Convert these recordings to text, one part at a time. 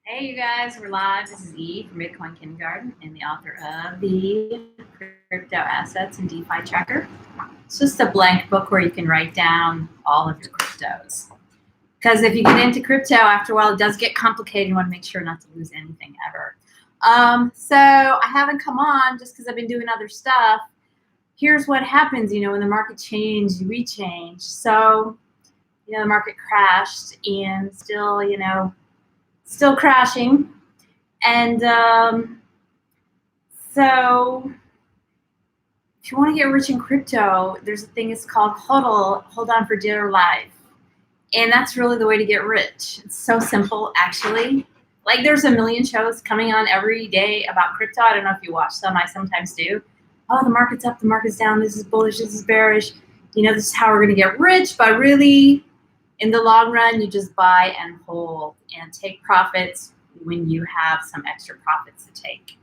Hey, you guys, we're live. This is E from Bitcoin Kindergarten and the author of the Crypto Assets and DeFi Tracker. It's just a blank book where you can write down all of your cryptos. Because if you get into crypto, after a while, it does get complicated. You want to make sure not to lose anything ever. So I haven't come on just because I've been doing other stuff. Here's what happens, when the market changes, we change. So, the market crashed and still crashing. And so if you want to get rich in crypto, there's a thing it's called hold on for dear life. And that's really the way to get rich. It's so simple, actually. Like, there's a million shows coming on every day about crypto. I don't know if you watch them. I sometimes do. Oh, the market's up, the market's down. This is bullish, this is bearish. This is how we're going to get rich. But really, in the long run, you just buy and hold and take profits when you have some extra profits to take.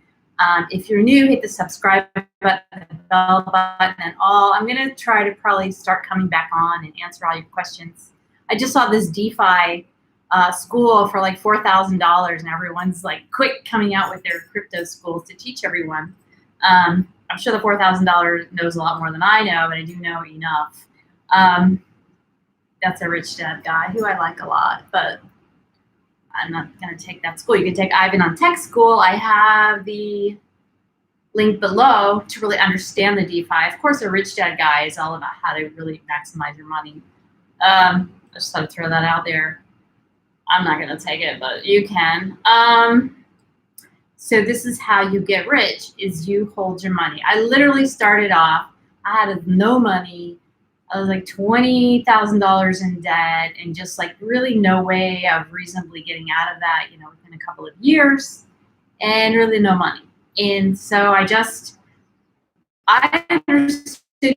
If you're new, hit the subscribe button, the bell button, and all. I'm going to try to probably start coming back on and answer all your questions. I just saw this DeFi school for like $4,000, and everyone's like quick coming out with their crypto schools to teach everyone. I'm sure the $4,000 knows a lot more than I know, but I do know enough. That's a rich dad guy who I like a lot, but I'm not going to take that school. You can take Ivan on Tech School. I have the link below to really understand the DeFi. Of course, a rich dad guy is all about how to really maximize your money. I just thought to throw that out there. I'm not going to take it, but you can. So this is how you get rich, is you hold your money. I literally started off, I had no money. I was like $20,000 in debt and just like really no way of reasonably getting out of that, within a couple of years, and really no money. And so I understood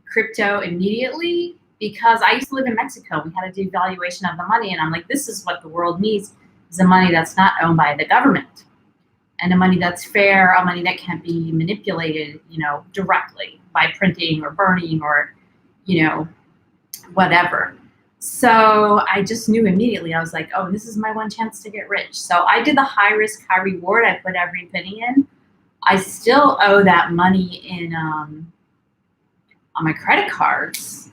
crypto immediately because I used to live in Mexico. We had a devaluation of the money, and I'm like, this is what the world needs, is a money that's not owned by the government, and a money that's fair, a money that can't be manipulated, directly by printing or burning or whatever. So I just knew immediately. I was like, oh, this is my one chance to get rich. So I did the high risk, high reward. I put every penny in. I still owe that money in on my credit cards.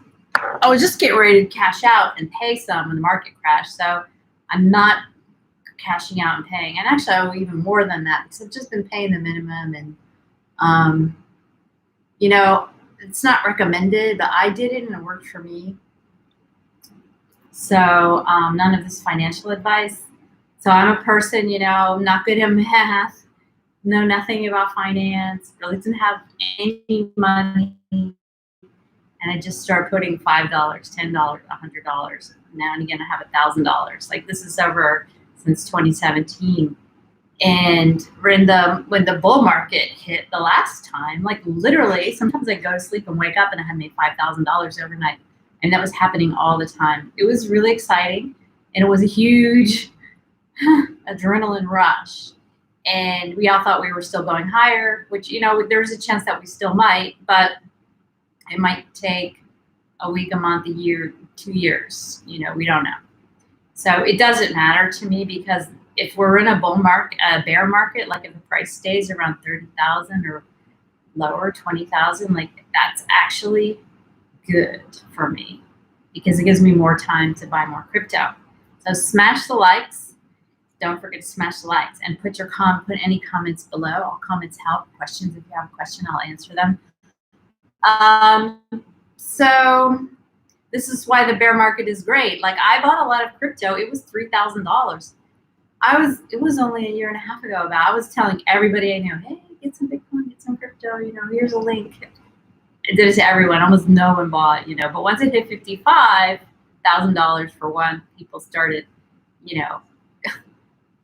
I was just getting ready to cash out and pay some when the market crashed. So I'm not cashing out and paying. And actually, I owe even more than that because I've just been paying the minimum. And it's not recommended, but I did it and it worked for me. So none of this financial advice. So I'm a person, not good at math, know nothing about finance, really didn't have any money. And I just started putting $5, $10, $100. Now and again, I have $1,000. Like, this is over since 2017. And when the bull market hit the last time, like literally, sometimes I go to sleep and wake up and I had made $5,000 overnight. And that was happening all the time. It was really exciting. And it was a huge adrenaline rush. And we all thought we were still going higher, which, there's a chance that we still might, but it might take a week, a month, a year, 2 years. We don't know. So it doesn't matter to me, because if we're in a bear market, like if the price stays around 30,000 or lower, 20,000, like that's actually good for me because it gives me more time to buy more crypto. So smash the likes. Don't forget to smash the likes and put any comments below. All comments help. Questions, if you have a question, I'll answer them. So this is why the bear market is great. Like, I bought a lot of crypto. It was $3,000. It was only a year and a half ago, but I was telling everybody I knew, hey, get some Bitcoin, get some crypto, here's a link. I did it to everyone. Almost no one bought, but once it hit $55,000 for one, people started,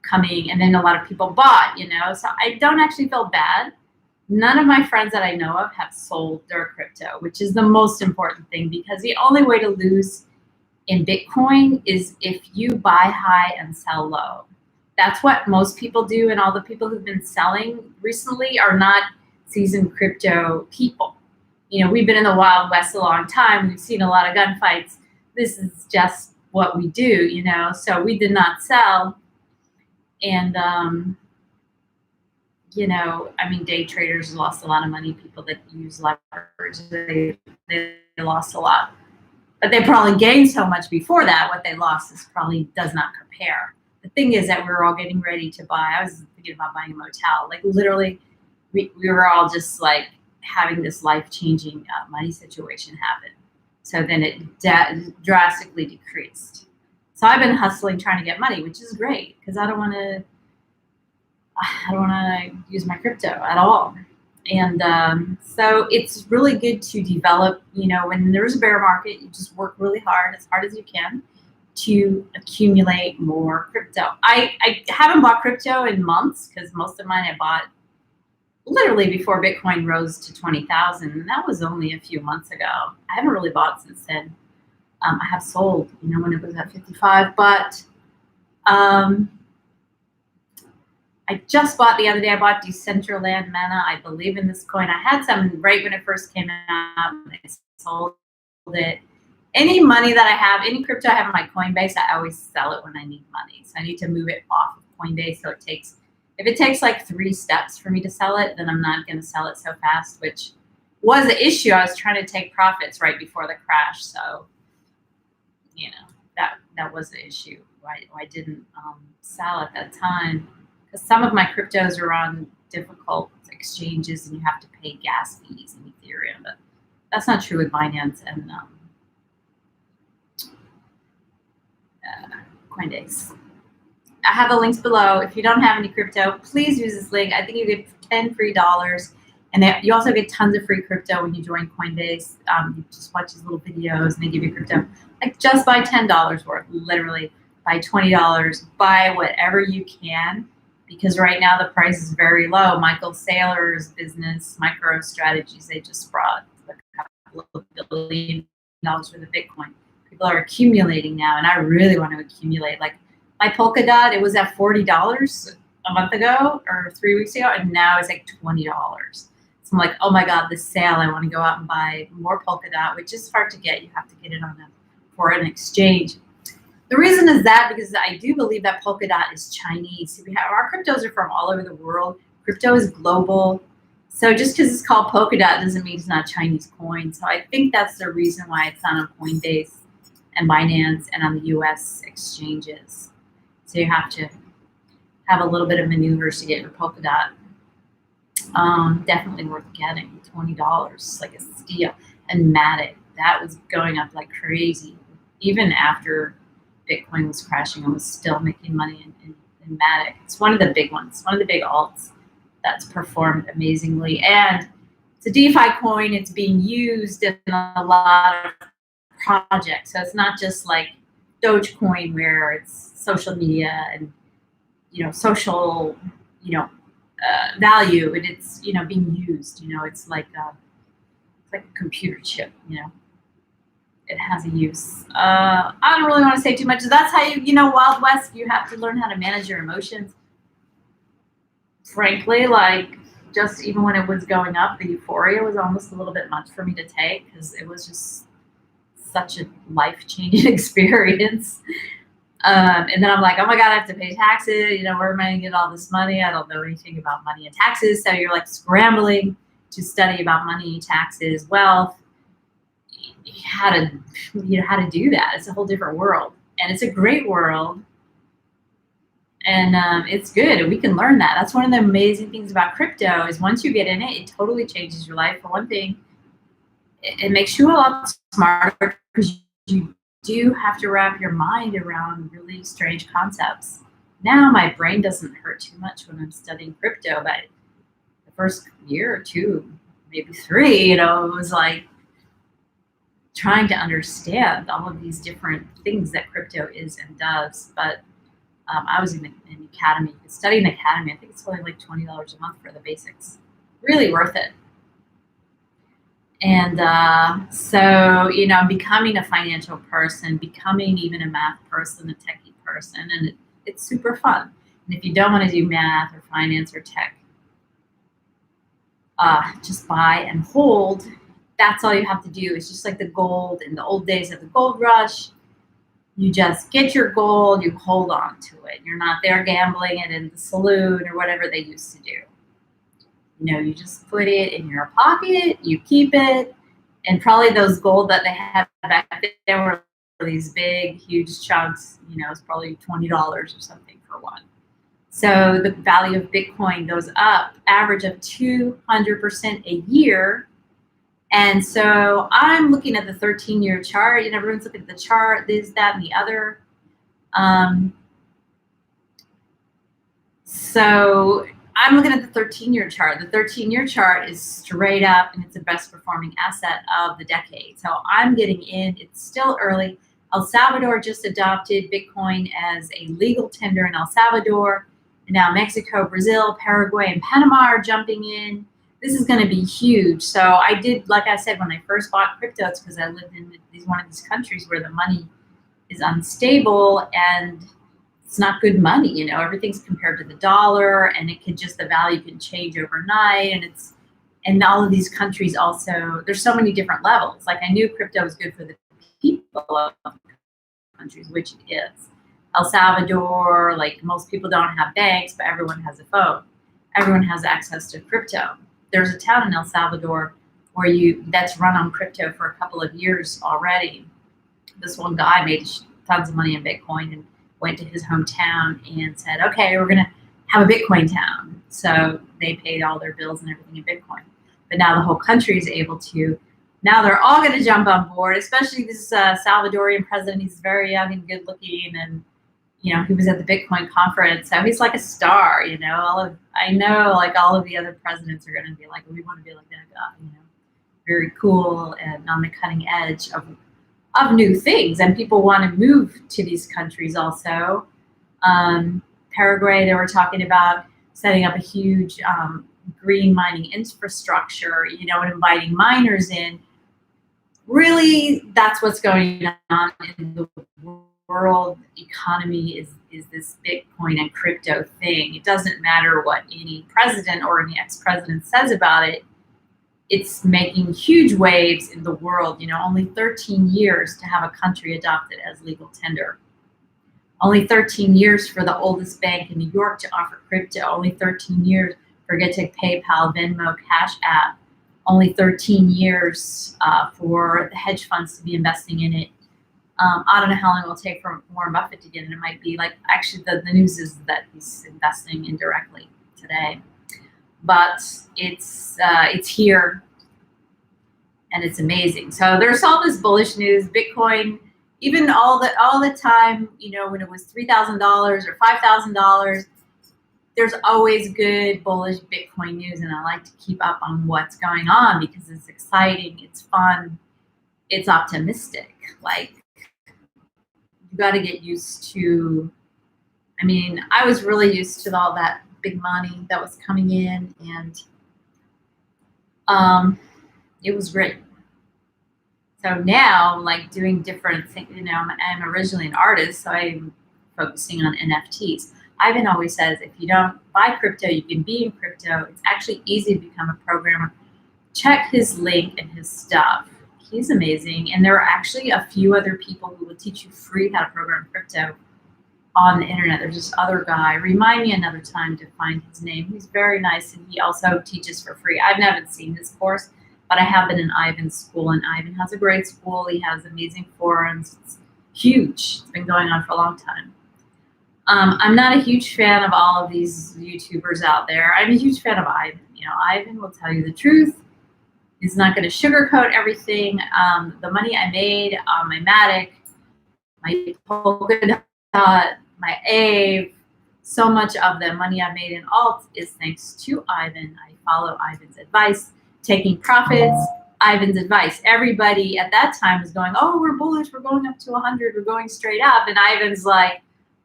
coming, and then a lot of people bought, so I don't actually feel bad. None of my friends that I know of have sold their crypto, which is the most important thing, because the only way to lose in Bitcoin is if you buy high and sell low. That's what most people do, and all the people who've been selling recently are not seasoned crypto people. We've been in the Wild West a long time. We've seen a lot of gunfights. This is just what we do, so we did not sell. And, you know, I mean, day traders lost a lot of money. People that use leverage, they lost a lot. But they probably gained so much before that. What they lost is probably does not compare. The thing is that we were all getting ready to buy. I was thinking about buying a motel. Like literally, we were all just like having this life-changing money situation happen. So then it drastically decreased. So I've been hustling, trying to get money, which is great because I don't want to use my crypto at all. And so it's really good to develop, you know, when there's a bear market, you just work really hard as you can to accumulate more crypto. I haven't bought crypto in months because most of mine I bought literally before Bitcoin rose to 20,000. And that was only a few months ago. I haven't really bought since then. I have sold, you know, when it was at 55, but I just bought the other day, I bought Decentraland Mana. I believe in this coin. I had some right when it first came out, and I sold it. Any money that I have, any crypto I have on my Coinbase, I always sell it when I need money. So I need to move it off of Coinbase. So if it takes like 3 steps for me to sell it, then I'm not going to sell it so fast, which was an issue. I was trying to take profits right before the crash. So, you know, that was the issue. Why I didn't sell at that time. Because some of my cryptos are on difficult exchanges and you have to pay gas fees in Ethereum, but that's not true with Binance and Coinbase. I have the links below. If you don't have any crypto, please use this link. I think you get 10 free dollars. And you also get tons of free crypto when you join Coinbase. You just watch these little videos and they give you crypto. Like just buy $10 worth, literally buy $20, buy whatever you can. Because right now the price is very low. Michael Saylor's business, MicroStrategies, they just brought a couple of $1 billion worth of Bitcoin. People are accumulating now, and I really want to accumulate. Like my Polkadot, it was at $40 a month ago or 3 weeks ago, and now it's like $20. So I'm like, oh my God, this sale, I want to go out and buy more Polkadot, which is hard to get. You have to get it on for an exchange. The reason is that because I do believe that Polkadot is Chinese. Our cryptos are from all over the world. Crypto is global. So just because it's called Polkadot doesn't mean it's not Chinese coin. So I think that's the reason why it's not on Coinbase and Binance and on the US exchanges. So you have to have a little bit of maneuvers to get your Polkadot. Definitely worth getting. $20, like a steal. And Matic, that was going up like crazy. Even after Bitcoin was crashing, I was still making money in Matic. It's one of the big ones, one of the big alts that's performed amazingly. And it's a DeFi coin. It's being used in a lot of projects. So it's not just like Dogecoin where it's social media and, you know, social, you know, value, and it's, you know, being used, you know, it's like a computer chip, you know. It has a use. I don't really want to say too much. That's how you know, Wild West, you have to learn how to manage your emotions. Frankly, like just even when it was going up, the euphoria was almost a little bit much for me to take because it was just such a life-changing experience. And then I'm like, oh my God, I have to pay taxes. You know, where am I going to get all this money? I don't know anything about money and taxes. So you're like scrambling to study about money, taxes, wealth. How to do that. It's a whole different world, and it's a great world, and it's good, and we can learn that. That's one of the amazing things about crypto is once you get in it, it totally changes your life. For one thing, it makes you a lot smarter because you do have to wrap your mind around really strange concepts. Now my brain doesn't hurt too much when I'm studying crypto, but the first year or 2, maybe 3, you know, it was like trying to understand all of these different things that crypto is and does. But I was in an academy. You could study in an academy. I think it's only like $20 a month for the basics. Really worth it. And so, you know, becoming a financial person, becoming even a math person, a techie person, and it's super fun. And if you don't want to do math or finance or tech, just buy and hold. That's all you have to do. It's just like the gold in the old days of the gold rush. You just get your gold, you hold on to it. You're not there gambling it in the saloon or whatever they used to do. You know, you just put it in your pocket, you keep it, and probably those gold that they had back then were these big, huge chunks. You know, it's probably $20 or something for one. So the value of Bitcoin goes up, average of 200% a year. And so I'm looking at the 13-year chart, and everyone's looking at the chart, this, that, and the other. So I'm looking at the 13-year chart. The 13-year chart is straight up, and it's the best performing asset of the decade. So I'm getting in. It's still early. El Salvador just adopted Bitcoin as a legal tender in El Salvador. And now Mexico, Brazil, Paraguay, and Panama are jumping in. This is going to be huge. So I did, like I said, when I first bought crypto, it's because I lived in one of these countries where the money is unstable and it's not good money. You know, everything's compared to the dollar, and it could just, the value can change overnight. And all of these countries also, there's so many different levels. Like, I knew crypto was good for the people of countries, which it is. El Salvador, like, most people don't have banks, but everyone has a phone. Everyone has access to crypto. There's a town in El Salvador that's run on crypto for a couple of years already. This one guy made tons of money in Bitcoin and went to his hometown and said, okay, we're going to have a Bitcoin town. So they paid all their bills and everything in Bitcoin. But now the whole country is able to, now they're all going to jump on board, especially this Salvadorian president. He's very young and good looking, and you know, he was at the Bitcoin conference, so he's like a star. You know, I know like all of the other presidents are going to be like, we want to be like that guy. You know, very cool and on the cutting edge of new things, and people want to move to these countries also. Paraguay, they were talking about setting up a huge green mining infrastructure, you know, and inviting miners in. Really, that's what's going on in the world economy is this Bitcoin and crypto thing. It doesn't matter what any president or any ex-president says about it. It's making huge waves in the world. You know, only 13 years to have a country adopt it as legal tender. Only 13 years for the oldest bank in New York to offer crypto. Only 13 years for Get PayPal, Venmo, CashApp. Only 13 years for the hedge funds to be investing in it. I don't know how long it will take for Warren Buffett to get in. It might be like, actually the news is that he's investing indirectly today. But it's here, and it's amazing. So there's all this bullish news. Bitcoin, even all the time, you know, when it was $3,000 or $5,000, there's always good bullish Bitcoin news, and I like to keep up on what's going on because it's exciting, it's fun, it's optimistic. Like, you got to get used to. I mean, I was really used to all that big money that was coming in, and it was great. So now, like, doing different things. You know, I'm originally an artist, so I'm focusing on NFTs. Ivan always says, if you don't buy crypto, you can be in crypto. It's actually easy to become a programmer. Check his link and his stuff. He's amazing. And there are actually a few other people who will teach you free how to program crypto on the internet. There's this other guy. Remind me another time to find his name. He's very nice, and he also teaches for free. I haven't seen his course, but I have been in Ivan's school, and Ivan has a great school. He has amazing forums. It's huge. It's been going on for a long time. I'm not a huge fan of all of these YouTubers out there. I'm a huge fan of Ivan. You know, Ivan will tell you the truth. He's not going to sugarcoat everything. The money I made on my Matic, my Polkadot, my Aave, so much of the money I made in alt is thanks to Ivan. I follow Ivan's advice, taking profits, Ivan's advice. Everybody at that time was going, oh, we're bullish, we're going up to 100, we're going straight up. And Ivan's like,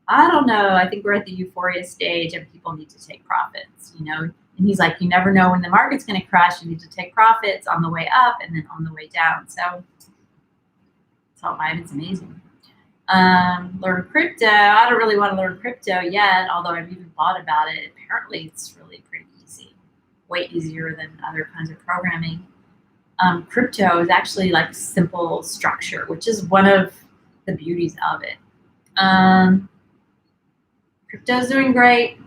I don't know, I think we're at the euphoria stage and people need to take profits, you know? And he's like, you never know when the market's going to crash. You need to take profits on the way up and then on the way down. So Ivan's amazing. Learn crypto. I don't really want to learn crypto yet, although I've even thought about it. Apparently, it's really pretty easy, way easier than other kinds of programming. Crypto is actually like simple structure, which is one of the beauties of it. Crypto's doing great.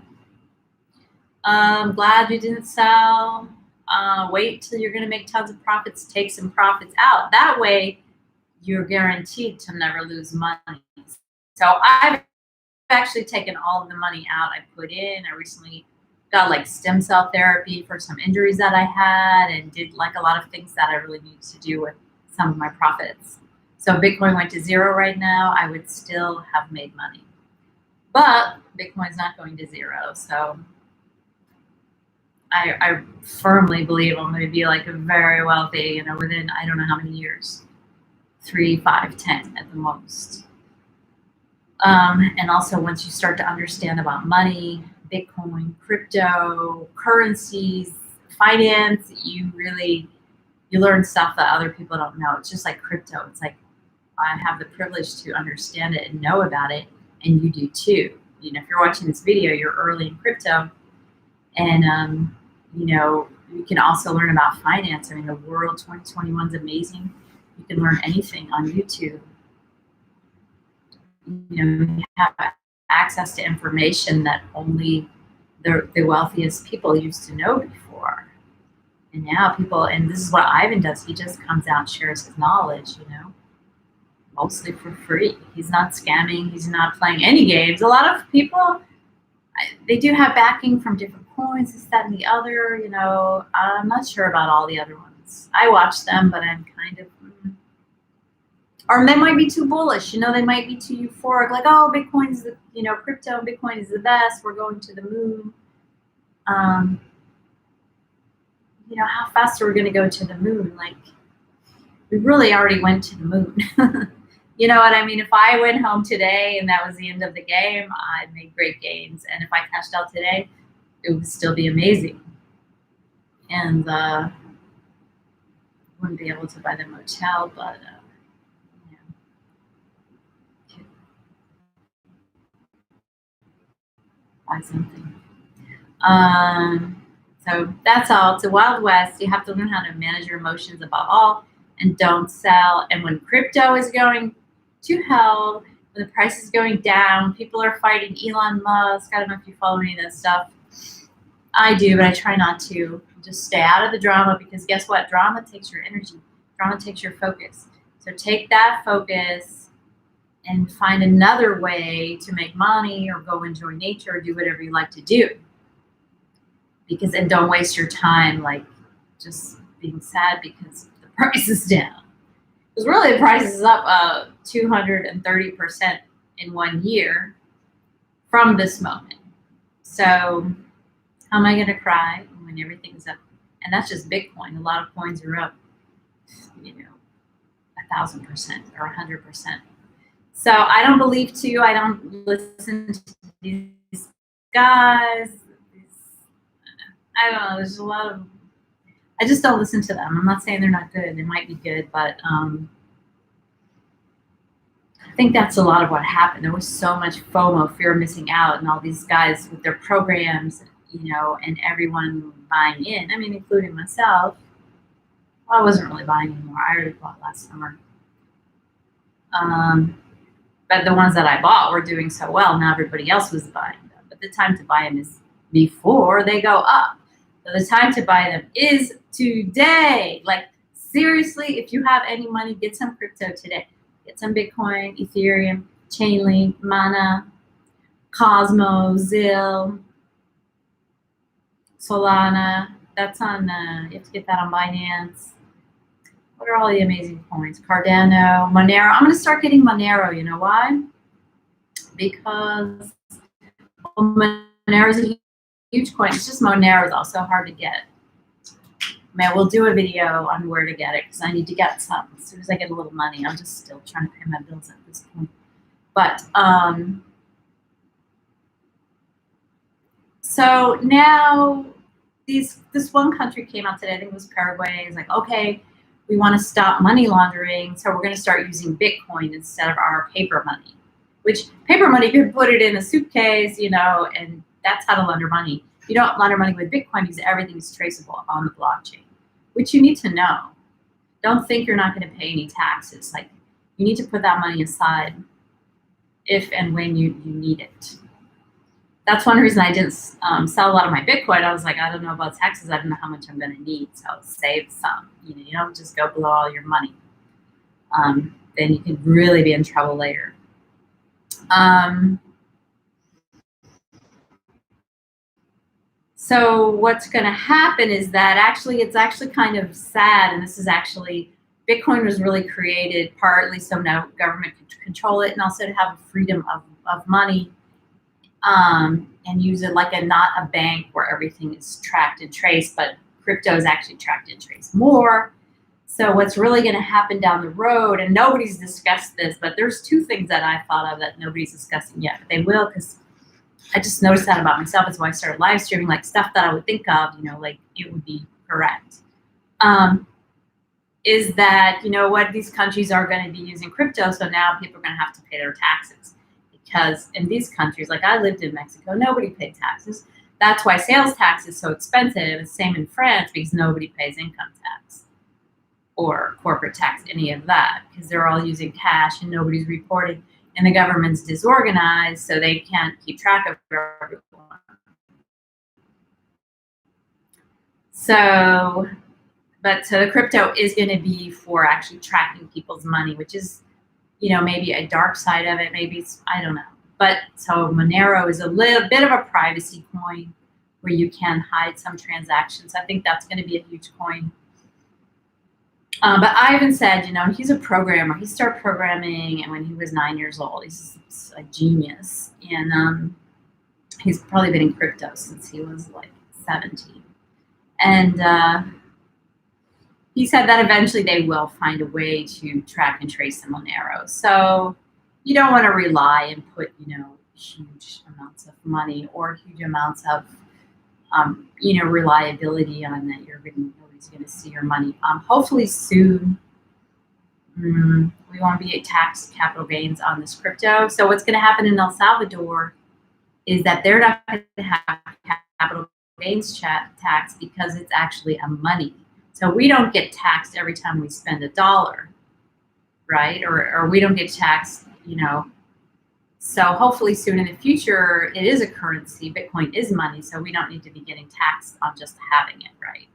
Glad you didn't sell. Wait till you're going to make tons of profits, take some profits out. That way, you're guaranteed to never lose money. So I've actually taken all of the money out I put in. I recently got like stem cell therapy for some injuries that I had, and did like a lot of things that I really need to do with some of my profits. So Bitcoin went to 0 right now, I would still have made money. But Bitcoin's not going to 0. So I firmly believe I'm going to be like very wealthy, within I don't know how many years, 3, 5, 10 at the most. And also once you start to understand about money, Bitcoin, crypto, currencies, finance, you learn stuff that other people don't know. It's just like crypto. It's like I have the privilege to understand it and know about it, and you do too. If you're watching this video, you're early in crypto, and you can also learn about finance. I mean, the world 2021 is amazing. You can learn anything on YouTube. You have access to information that only the wealthiest people used to know before. And now people, and this is what Ivan does, he just comes out and shares his knowledge, mostly for free. He's not scamming, he's not playing any games. A lot of people, they do have backing from different coins, this, that, and the other, I'm not sure about all the other ones. I watch them, but I'm kind of, or they might be too bullish, they might be too euphoric, like, oh, Bitcoin's the, crypto, Bitcoin is the best, we're going to the moon. How fast are we going to go to the moon? Like, we really already went to the moon. You know what I mean? If I went home today and that was the end of the game, I'd make great gains. And if I cashed out today, it would still be amazing. And wouldn't be able to buy the motel, but buy something. So that's all. It's a Wild West. You have to learn how to manage your emotions above all, and don't sell. And when crypto is going to hell, when the price is going down, people are fighting Elon Musk. I don't know if you follow any of that stuff. I do, but I try not to. Just stay out of the drama, because guess what? Drama takes your energy. Drama takes your focus. So take that focus and find another way to make money, or go enjoy nature, or do whatever you like to do. And don't waste your time like just being sad because the price is down. Because really the price is up 230% in 1 year from this moment. So how am I going to cry when everything's up? And that's just Bitcoin. A lot of coins are up, 1,000% or 100%. So I don't believe to. I don't listen to these guys. I don't know. There's a lot of. I just don't listen to them. I'm not saying they're not good. They might be good, but I think that's a lot of what happened. There was so much FOMO, fear of missing out, and all these guys with their programs, and everyone buying in. I mean, including myself. Well, I wasn't really buying anymore. I already bought last summer. But the ones that I bought were doing so well. Now everybody else was buying them. But the time to buy them is before they go up. So the time to buy them is today. Like, seriously, if you have any money, get some crypto today. Get some Bitcoin, Ethereum, Chainlink, Mana, Cosmos, Zill, Solana. That's on, you have to get that on Binance. What are all the amazing coins? Cardano, Monero. I'm going to start getting Monero. You know why? Because Monero is a huge coin. It's just Monero is also hard to get. We'll do a video on where to get it, because I need to get some. As soon as I get a little money, I'm just still trying to pay my bills at this point. But so now this one country came out today. I think it was Paraguay. It's like, okay, we want to stop money laundering, so we're going to start using Bitcoin instead of our paper money. Which paper money, you could put it in a suitcase, and that's how to launder money. You don't launder money with Bitcoin because everything is traceable on the blockchain, which you need to know. Don't think you're not going to pay any taxes. Like, You need to put that money aside if and when you need it. That's one reason I didn't sell a lot of my Bitcoin. I was like, I don't know about taxes. I don't know how much I'm going to need. So save some. You don't just go blow all your money. Then you could really be in trouble later. So what's going to happen is that it's actually kind of sad, and this is actually, Bitcoin was really created partly so no government could control it, and also to have freedom of money, and use it like not a bank where everything is tracked and traced, but crypto is actually tracked and traced more. So what's really going to happen down the road, and nobody's discussed this, but there's two things that I thought of that nobody's discussing yet, but they will, because I just noticed that about myself. That's why I started live streaming, like stuff that I would think of, like it would be correct. Is that, what, these countries are going to be using crypto, so now people are going to have to pay their taxes. Because in these countries, like I lived in Mexico, nobody paid taxes. That's why sales tax is so expensive. It's the same in France, because nobody pays income tax or corporate tax, any of that, because they're all using cash and nobody's reporting. And the government's disorganized, so they can't keep track of everyone. So the crypto is going to be for actually tracking people's money, which is, maybe a dark side of it. Maybe it's, I don't know. But so Monero is a little bit of a privacy coin where you can hide some transactions. I think that's going to be a huge coin. But Ivan said, he's a programmer. He started programming and when he was 9 years old. He's a genius. And he's probably been in crypto since he was like 17. And he said that eventually they will find a way to track and trace the Monero. So you don't want to rely and put, huge amounts of money or huge amounts of, reliability on that nobody's going to see your money. Hopefully soon, we won't be taxed capital gains on this crypto. So what's going to happen in El Salvador is that they're not going to have capital gains tax because it's actually a money. So we don't get taxed every time we spend $1, right? Or we don't get taxed, So hopefully soon in the future, it is a currency. Bitcoin is money, so we don't need to be getting taxed on just having it, right?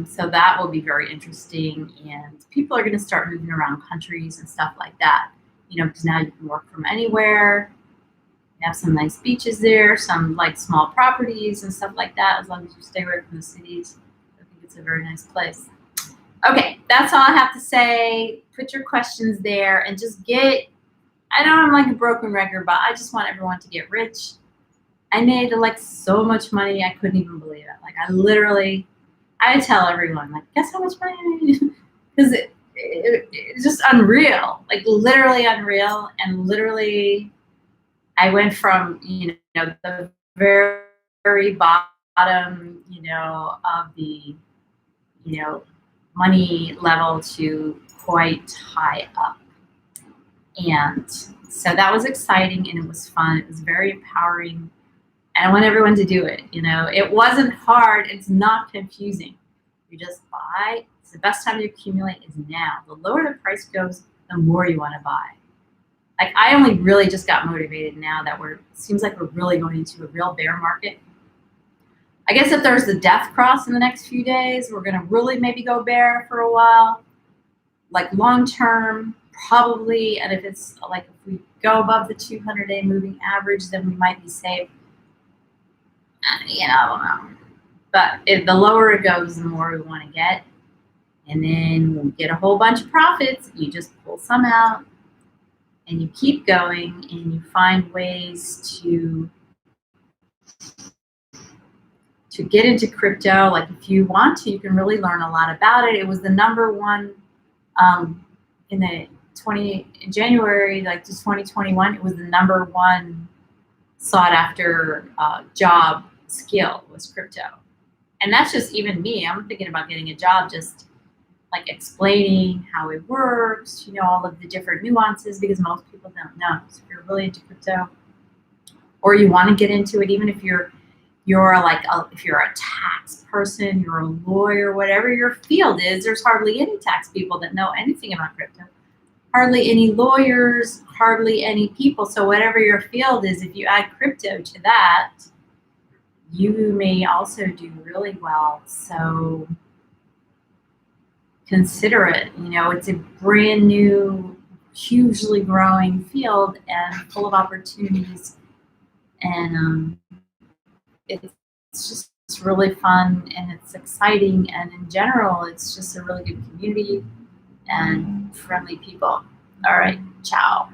So that will be very interesting, and people are going to start moving around countries and stuff like that, because now you can work from anywhere. You have some nice beaches there, some like small properties and stuff like that, as long as you stay away from the cities. I think it's a very nice place. Okay, that's all I have to say. Put your questions there and just I know I'm like a broken record, but I just want everyone to get rich. I made like so much money, I couldn't even believe it. Like I tell everyone, like, guess how much money I made? Because it's just unreal, like literally unreal. And literally I went from, the very, very bottom, of the, money level to quite high up. And so that was exciting and it was fun. It was very empowering. And I want everyone to do it. It wasn't hard. It's not confusing. You just buy. It's the best time to accumulate is now. The lower the price goes, the more you want to buy. Like I only really just got motivated now that seems like we're really going into a real bear market. I guess if there's the death cross in the next few days, we're going to really maybe go bear for a while. Like long term, probably. And if it's like, if we go above the 200-day moving average, then we might be safe. I don't know. But if the lower it goes, the more we want to get. And then we'll get a whole bunch of profits. You just pull some out. And you keep going and you find ways to get into crypto. Like if you want to, you can really learn a lot about it. It was the number one in January, like just 2021, it was the number one sought after job skill was crypto. And that's just even me. I'm thinking about getting a job just like explaining how it works, all of the different nuances, because most people don't know. So if you're really into crypto or you want to get into it, even if you're you're like, if you're a tax person, you're a lawyer, whatever your field is, there's hardly any tax people that know anything about crypto. Hardly any lawyers, hardly any people. So whatever your field is, if you add crypto to that, you may also do really well. So consider it. You know, it's a brand new, hugely growing field and full of opportunities. And it's just really fun and it's exciting. And in general, it's just a really good community and friendly people. All right, ciao.